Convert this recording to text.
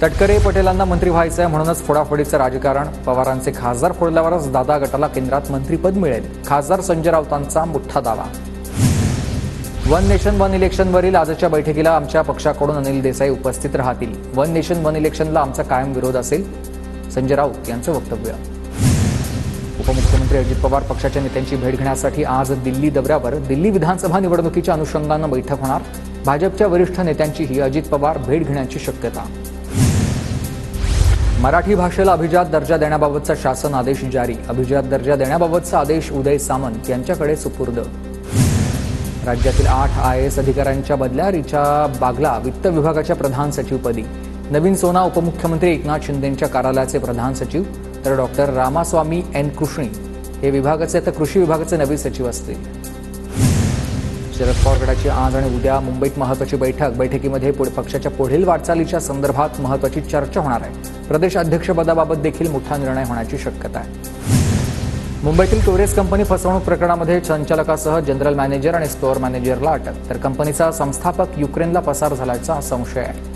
तटकरे पटेलांना मंत्री व्हायचंय म्हणूनच फोडाफोडीचं राजकारण. पवारांचे खासदार फोडल्यावरच दादा गटाला केंद्रात मंत्रीपद मिळेल. खासदार संजय राऊतांचा मोठा दावा. वन नेशन वन इलेक्शनवरील आजच्या बैठकीला आमच्या पक्षाकडून अनिल देसाई उपस्थित राहतील. वन नेशन वन इलेक्शनला आमचा कायम विरोध असेल, संजय राऊत यांचं वक्तव्य. उपमुख्यमंत्री अजित पवार पक्षाच्या नेत्यांची भेट घेण्यासाठी आज दिल्ली दौऱ्यावर. दिल्ली विधानसभा निवडणुकीच्या अनुषंगानं बैठक होणार. भाजपच्या वरिष्ठ नेत्यांचीही अजित पवार भेट घेण्याची शक्यता. मराठी भाषेला अभिजात दर्जा देण्याबाबतचा शासन आदेश जारी. अभिजात दर्जा देण्याबाबतचा आदेश उदय सामंत यांच्याकडे सुपूर्द. राज्यातील 8 IAS अधिकाऱ्यांच्या बदल्या. रिचा बागला वित्त विभागाच्या प्रधान सचिवपदी. नवीन सोना उपमुख्यमंत्री एकनाथ शिंदेंच्या कार्यालयाचे प्रधान सचिव, तर डॉक्टर रामास्वामी N कृष्णी हे विभागाचे तर कृषी विभागाचे नवे सचिव असतील. शरद पवार गटाची आज आणि उद्या मुंबईत महत्त्वाची बैठक. बैठकीमध्ये पक्षाच्या पुढील वाटचालीच्या संदर्भात महत्त्वाची चर्चा होणार आहे. प्रदेश अध्यक्षपदाबाबत देखील मोठा निर्णय होण्याची शक्यता आहे. मुंबईतील टोरेस कंपनी फसवणूक प्रकरणामध्ये संचालकासह जनरल मॅनेजर आणि स्टोअर मॅनेजरला अटक. तर कंपनीचा संस्थापक युक्रेनला पसार झाल्याचा संशय आहे.